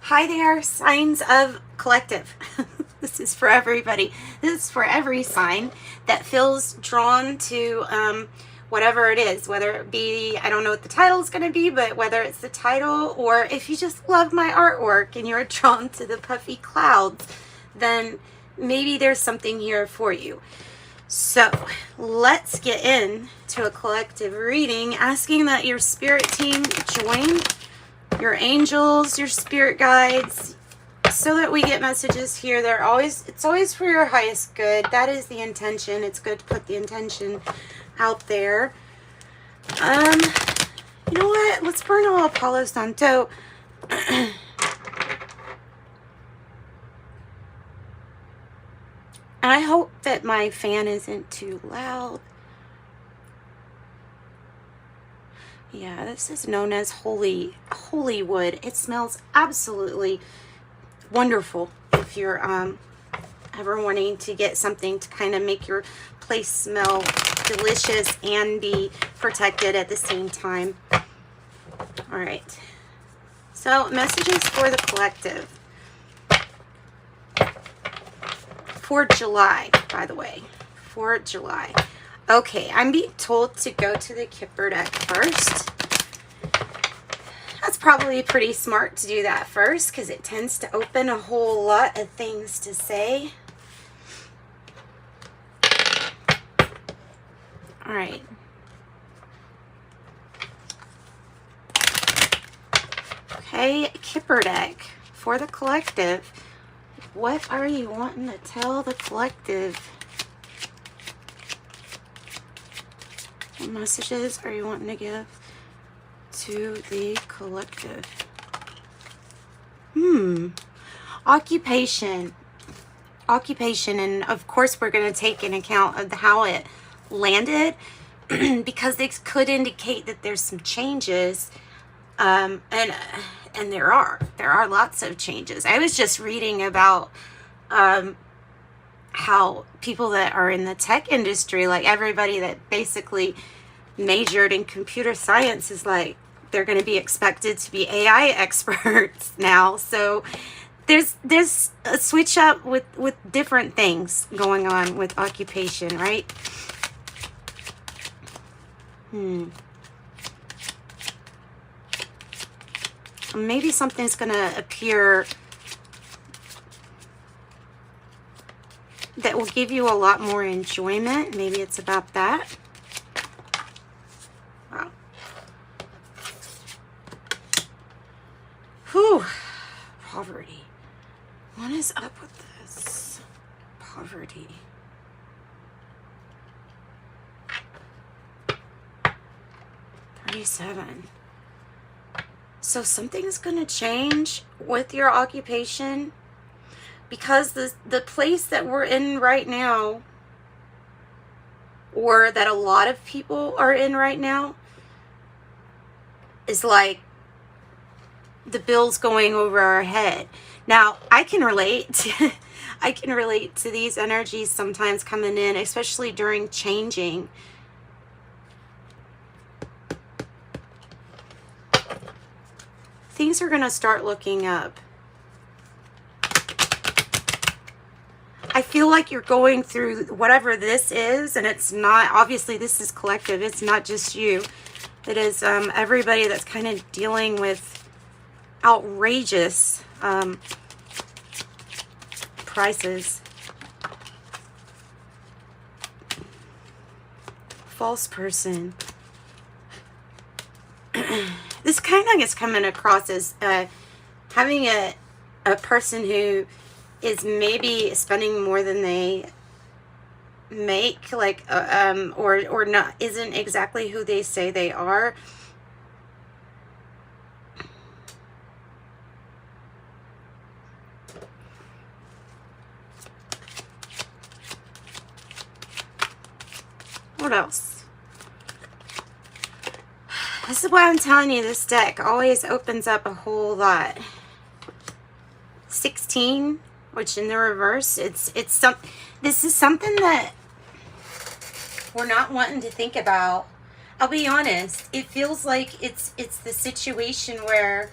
Hi there, signs of collective. This is for everybody. This is for every sign that feels drawn to whatever it is, whether it be, I don't know what the title is going to be, but whether it's the title or if you just love my artwork and you're drawn to the puffy clouds, then maybe there's something here for you. So let's get into a collective reading, asking that your spirit team join, your angels, your spirit guides, so that we get messages here. It's always for your highest good. That is the intention. It's good to put the intention out there. You know what? Let's burn all Apollo Santo. I hope that my fan isn't too loud. Yeah, this is known as holy wood. It smells absolutely wonderful if you're ever wanting to get something to kind of make your place smell delicious and be protected at the same time. All right. So, messages for the collective. For July, by the way. For July. Okay, I'm being told to go to the Kipper deck first. That's probably pretty smart to do that first because it tends to open a whole lot of things to say. All right. Okay, Kipper deck for the collective. What are you wanting to tell the collective? What messages are you wanting to give to the collective? Occupation, and of course we're going to take in account of how it landed because this could indicate that there's some changes, and there are lots of changes. I was just reading about how people that are in the tech industry, like everybody that basically majored in computer science, is like they're going to be expected to be AI experts now. So there's a switch up with different things going on with occupation, right? Maybe something's going to appear that will give you a lot more enjoyment. Maybe it's about that. Wow. Whew. Poverty. What is up with this? Poverty. $37. So something's going to change with your occupation, because the place that we're in right now, or that a lot of people are in right now, is like the bills going over our head. Now, I can relate to these energies sometimes coming in, especially during changing. Things are going to start looking up. I feel like you're going through whatever this is, and it's not, obviously this is collective, it's not just you. It is everybody that's kind of dealing with outrageous prices. False person. This kind of is coming across as having a person who is maybe spending more than they make, like or not, isn't exactly who they say they are. What else? This is why I'm telling you, this deck always opens up a whole lot. 16, which in the reverse, this is something that we're not wanting to think about. I'll be honest, it feels like it's the situation where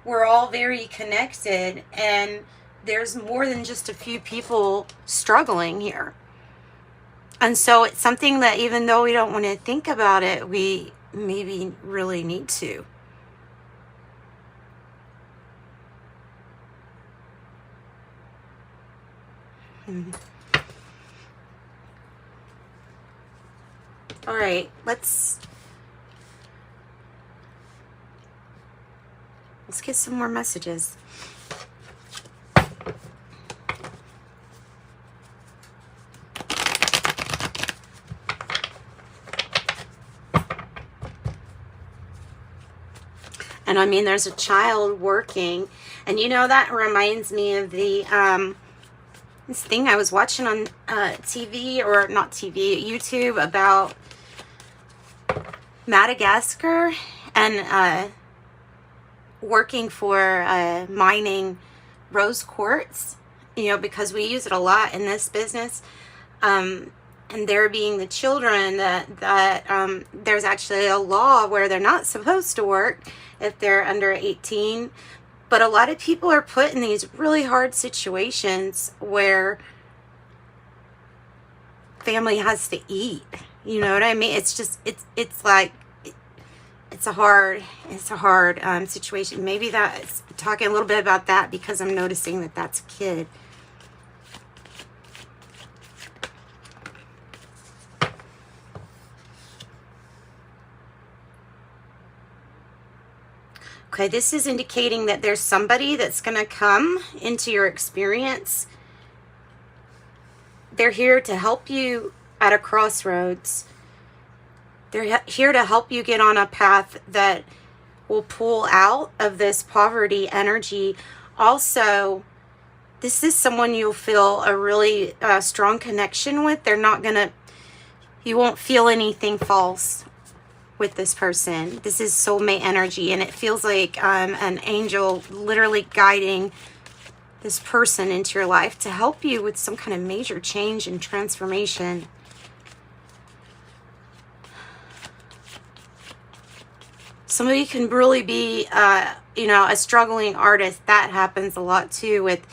we're all very connected, and there's more than just a few people struggling here. And so it's something that, even though we don't want to think about it, we maybe really need to. All right, let's get some more messages. And I mean, there's a child working, and you know, that reminds me of the this thing I was watching on TV, or not TV, YouTube, about Madagascar, and working for mining rose quartz, you know, because we use it a lot in this business. And there being the children that there's actually a law where they're not supposed to work if they're under 18. But a lot of people are put in these really hard situations where family has to eat. You know what I mean? It's just, it's like, it's a hard situation. Maybe that's talking a little bit about that, because I'm noticing that that's a kid. Okay, this is indicating that there's somebody that's going to come into your experience. They're here to help you at a crossroads. They're here to help you get on a path that will pull out of this poverty energy. Also, this is someone you'll feel a really strong connection with. They're not going to, you won't feel anything false with this person. This is soulmate energy, and it feels like an angel literally guiding this person into your life to help you with some kind of major change and transformation. Somebody can really be you know, a struggling artist. That happens a lot too with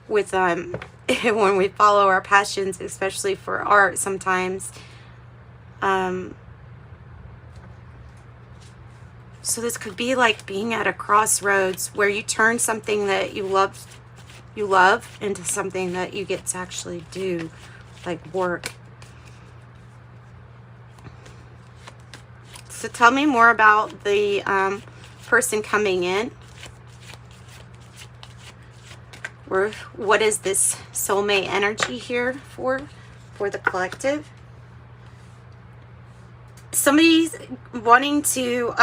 when we follow our passions, especially for art sometimes. So this could be like being at a crossroads where you turn something that you love into something that you get to actually do, like work. So tell me more about the person coming in. Or what is this soulmate energy here for the collective? Somebody's wanting to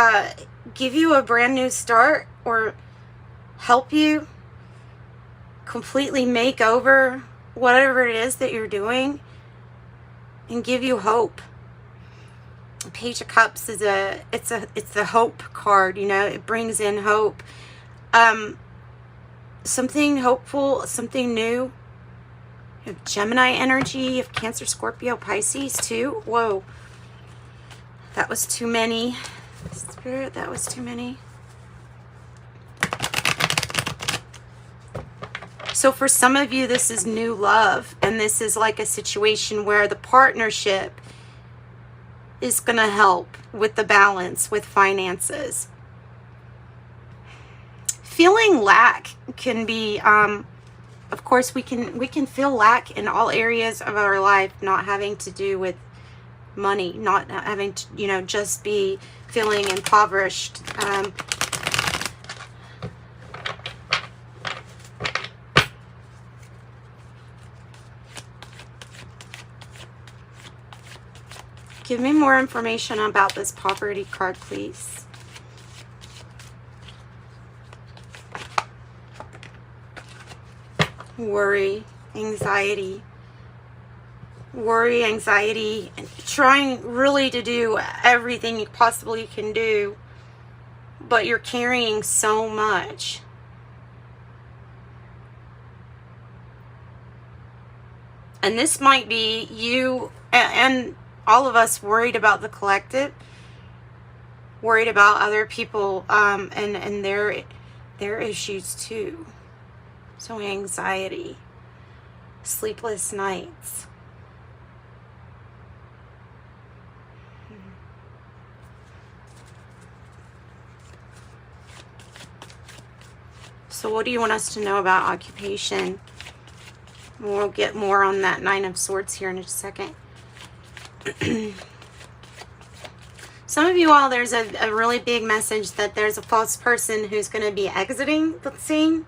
give you a brand new start, or help you completely make over whatever it is that you're doing, and give you hope. Page of Cups is it's the hope card, you know. It brings in hope. Something hopeful, something new. You have Gemini energy, you have Cancer, Scorpio, Pisces too. Whoa. That was too many. Spirit, that was too many. So for some of you, this is new love, and this is like a situation where the partnership is going to help with the balance with finances. Feeling lack can be, of course, we can feel lack in all areas of our life, not having to do with money, not having to, you know, just be feeling impoverished. Give me more information about this poverty card, please. Worry, anxiety. Worry, anxiety, and trying really to do everything you possibly can do, but you're carrying so much. And this might be you and all of us worried about the collective, worried about other people and their their issues too. So anxiety, sleepless nights. So what do you want us to know about occupation? We'll get more on that Nine of Swords here in a second. Some of you all, there's a really big message that there's a false person who's going to be exiting the scene.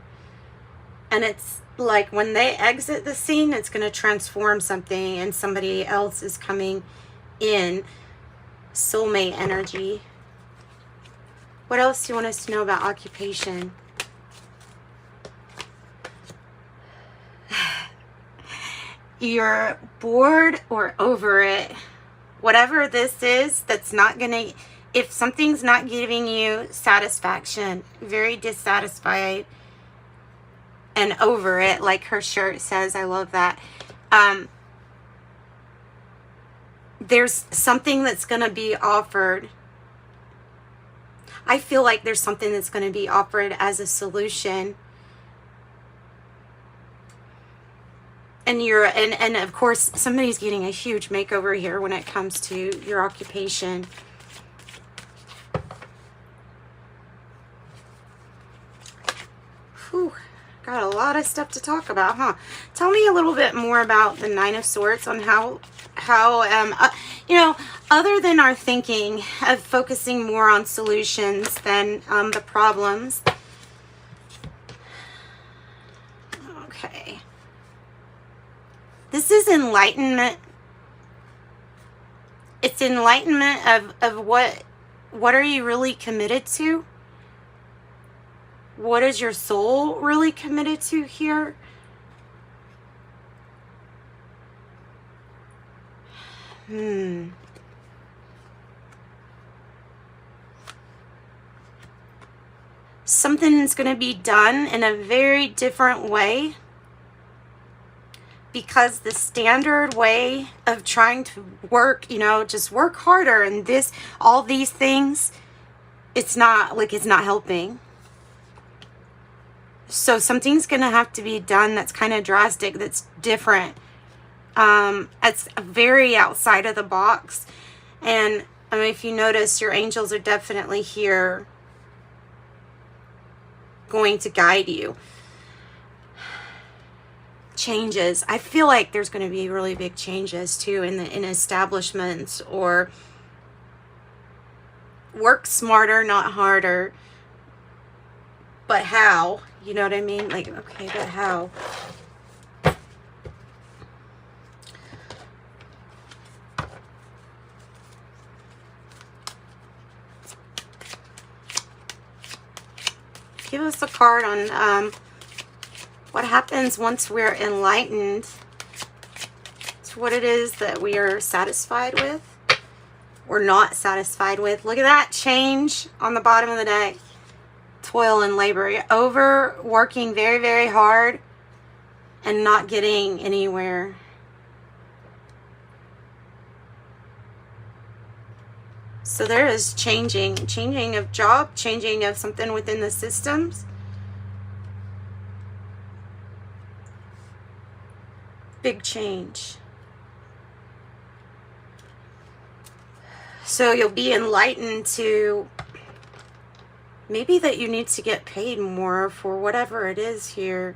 And it's like when they exit the scene, it's going to transform something and somebody else is coming in. Soulmate energy. What else do you want us to know about occupation? You're bored or over it. Whatever this is, that's not gonna, if something's not giving you satisfaction, very dissatisfied and over it, like her shirt says, I love that. There's something that's gonna be offered. I feel like there's something that's gonna be offered as a solution. And and of course, somebody's getting a huge makeover here when it comes to your occupation. Whew, got a lot of stuff to talk about, huh? Tell me a little bit more about the Nine of Swords on how you know, other than our thinking of focusing more on solutions than the problems. Okay. This is enlightenment. It's enlightenment of what are you really committed to? What is your soul really committed to here? Something's going to be done in a very different way. Because the standard way of trying to work, you know, just work harder and this, all these things, it's not helping. So something's going to have to be done that's kind of drastic, that's different. It's very outside of the box. And I mean, if you notice, your angels are definitely here going to guide you. Changes. I feel like there's going to be really big changes too in establishments, or work smarter, not harder. But how? You know what I mean? Like, okay, but how? Give us a card on what happens once we're enlightened to what it is that we are satisfied with or not satisfied with. Look at that change on the bottom of the deck. Toil and labor. You're overworking very, very hard and not getting anywhere. So there is changing of job, changing of something within the systems. Big change. So you'll be enlightened to maybe that you need to get paid more for whatever it is here.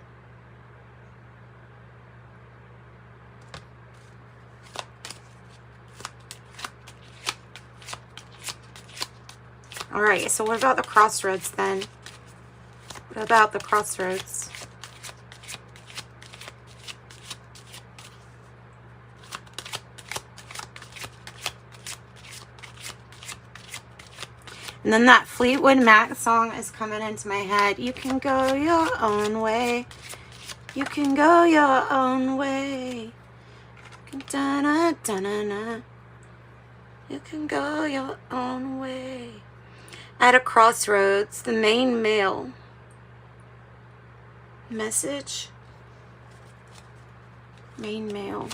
All right, so what about the crossroads then? What about the crossroads? And then that Fleetwood Mac song is coming into my head. You can go your own way. You can go your own way. Da-na-da-na-na. You can go your own way. At a crossroads, the main male message. Main male.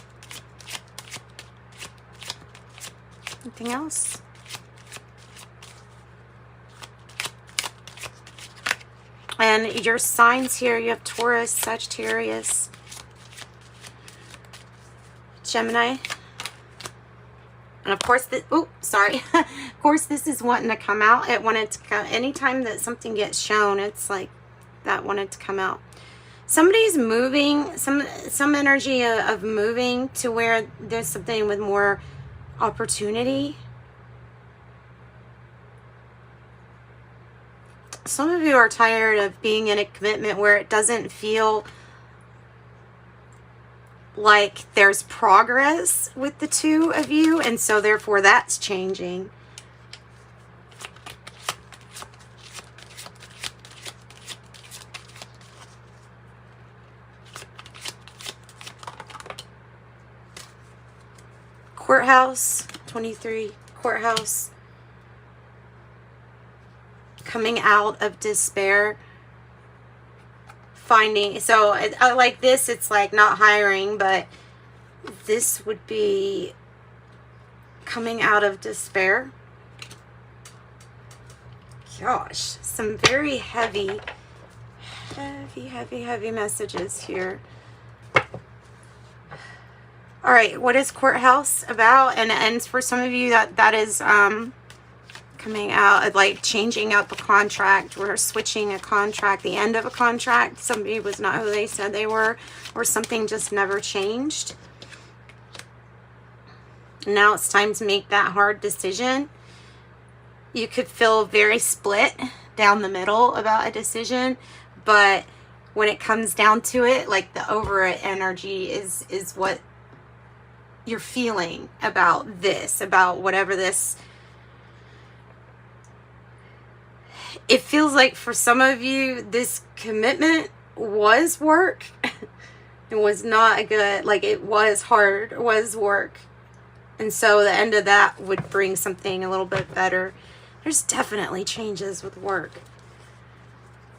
Anything else? And your signs here, you have Taurus, Sagittarius, Gemini. And of course, of course, this is wanting to come out. It wanted to come. Anytime that something gets shown, it's like that wanted to come out. Somebody's moving, some energy of moving to where there's something with more opportunity. Some of you are tired of being in a commitment where it doesn't feel like there's progress with the two of you, and so therefore that's changing. Courthouse, 23, courthouse. Coming out of despair. Finding, so I like this, it's like not hiring, but this would be coming out of despair. Gosh, some very heavy messages here. All right, what is courthouse about? And for some of you, that is coming out, like changing up a contract or switching a contract, the end of a contract. Somebody was not who they said they were, or something just never changed. Now it's time to make that hard decision. You could feel very split down the middle about a decision, but when it comes down to it, like the over it energy is what you're feeling about this, about whatever this. It feels like for some of you, this commitment was work. It was not a good, like it was hard, it was work. And so the end of that would bring something a little bit better. There's definitely changes with work.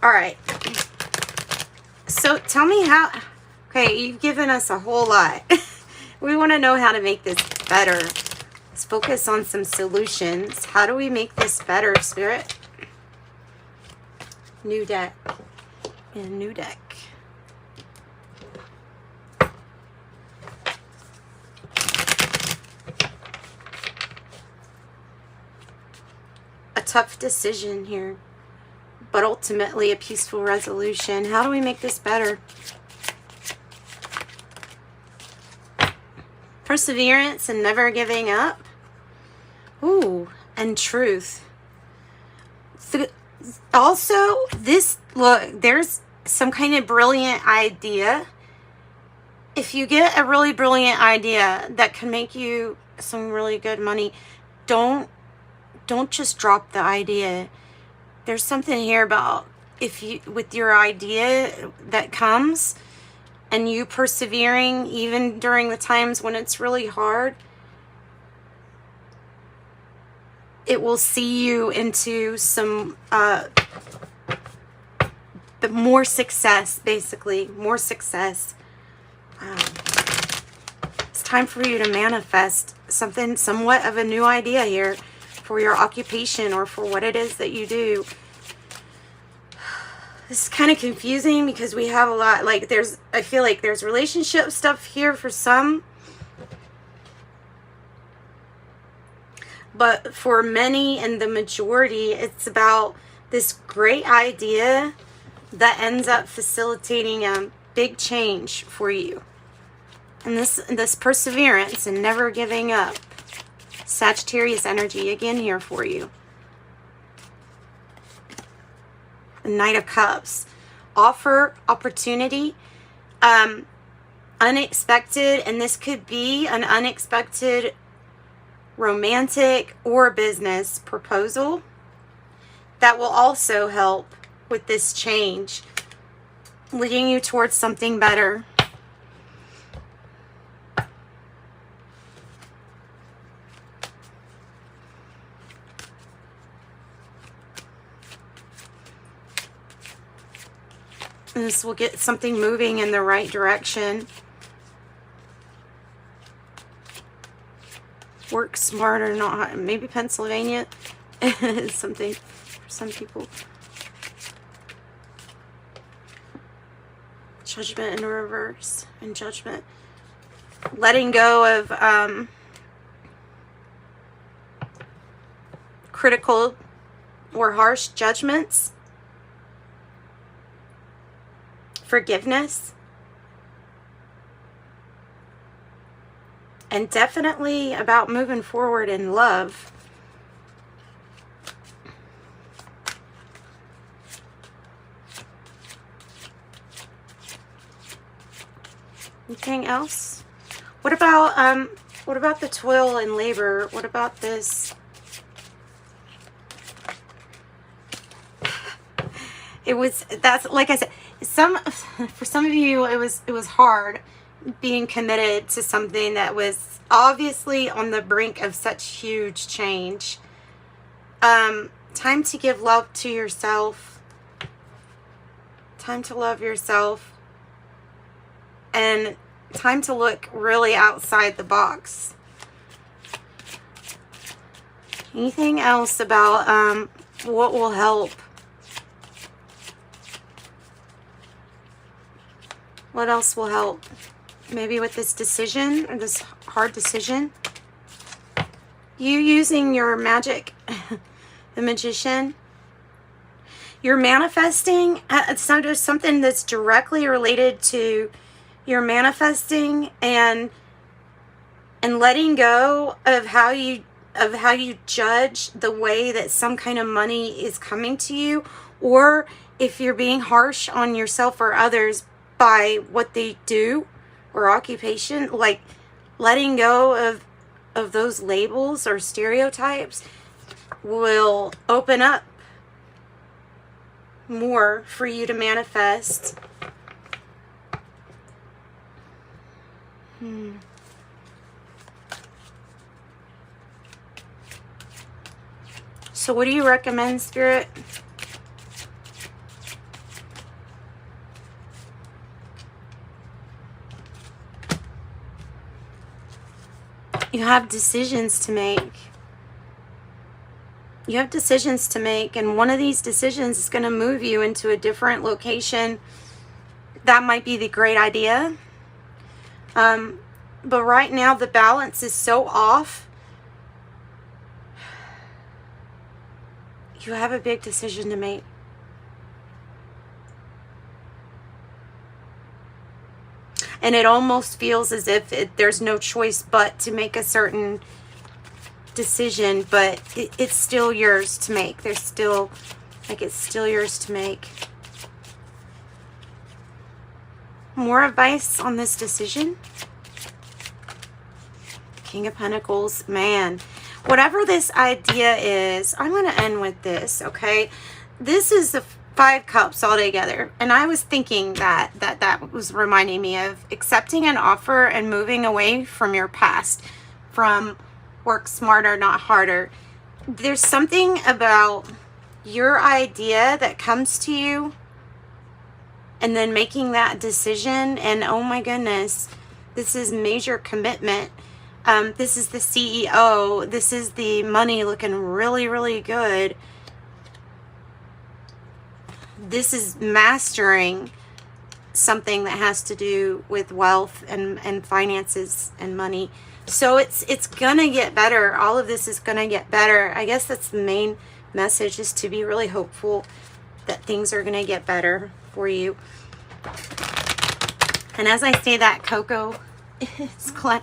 All right. So tell me how, okay, you've given us a whole lot. We want to know how to make this better. Let's focus on some solutions. How do we make this better, Spirit? New deck. And new deck. A tough decision here, but ultimately a peaceful resolution. How do we make this better? Perseverance and never giving up. Ooh, and truth. Also, this, look, there's some kind of brilliant idea. If you get a really brilliant idea that can make you some really good money, don't just drop the idea. There's something here about if you, with your idea that comes and you persevering even during the times when it's really hard, it will see you into some more success, basically more success. It's time for you to manifest something, somewhat of a new idea here for your occupation or for what it is that you do. This is kind of confusing because we have a lot, like I feel like there's relationship stuff here for some. But for many and the majority, it's about this great idea that ends up facilitating a big change for you. And this perseverance and never giving up. Sagittarius energy again here for you. The Knight of Cups. Offer, opportunity, unexpected, and this could be an unexpected romantic or business proposal that will also help with this change, leading you towards something better. And this will get something moving in the right direction. Work smarter, not hard. Maybe Pennsylvania is something for some people. Judgment in reverse. And Judgment. Letting go of critical or harsh judgments. Forgiveness. And definitely about moving forward in love. Anything else? What about the toil and labor? What about this? That's like I said, for some of you it was hard being committed to something that was obviously on the brink of such huge change. Time to give love to yourself. Time to love yourself. And time to look really outside the box. Anything else about what will help? What else will help? Maybe with this decision, or this hard decision. You using your magic, the Magician. You're manifesting. There's something that's directly related to your manifesting and letting go of how you judge the way that some kind of money is coming to you, or if you're being harsh on yourself or others by what they do or occupation, like letting go of those labels or stereotypes will open up more for you to manifest. So what do you recommend, Spirit? You have decisions to make. You have decisions to make, and one of these decisions is going to move you into a different location. That might be the great idea. But right now the balance is so off. You have a big decision to make. And it almost feels as if there's no choice but to make a certain decision, but it's still yours to make. There's still, like, it's still yours to make. More advice on this decision? King of Pentacles, man. Whatever this idea is, I'm going to end with this, okay? This is the 5 cups all together. And I was thinking that was reminding me of accepting an offer and moving away from your past. From work smarter, not harder. There's something about your idea that comes to you and then making that decision. And oh my goodness, this is major commitment. This is the CEO. This is the money looking really, really good. This is mastering something that has to do with wealth and finances and money. So it's gonna get better. All of this is gonna get better. I guess that's the main message, is to be really hopeful that things are gonna get better for you. And as I say that, Coco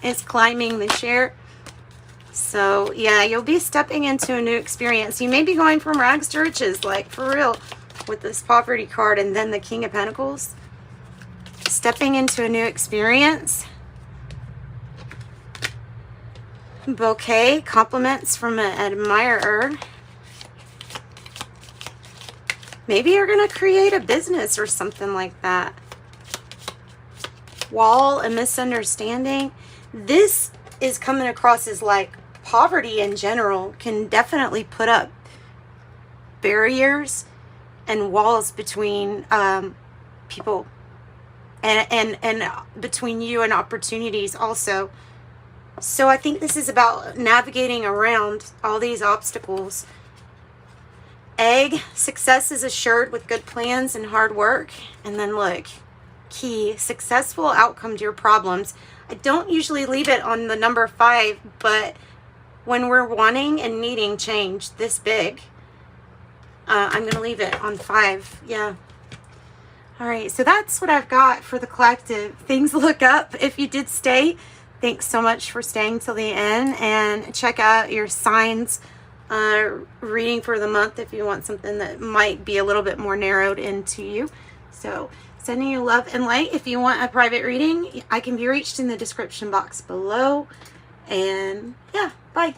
is climbing the chair. So yeah, you'll be stepping into a new experience. You may be going from rags to riches, like for real, with this Poverty card and then the King of Pentacles. Stepping into a new experience. Bouquet, compliments from an admirer. Maybe you're going to create a business or something like that. Wall, a misunderstanding. This is coming across as like poverty in general can definitely put up barriers and walls between people and between you and opportunities also. So I think this is about navigating around all these obstacles. Egg, success is assured with good plans and hard work. And then look, key, successful outcome to your problems. I don't usually leave it on the number 5, but when we're wanting and needing change this big, I'm going to leave it on 5. Yeah. All right. So that's what I've got for the collective. Things look up if you did stay. Thanks so much for staying till the end, and check out your signs reading for the month if you want something that might be a little bit more narrowed into you. So sending you love and light. If you want a private reading, I can be reached in the description box below. And yeah, bye.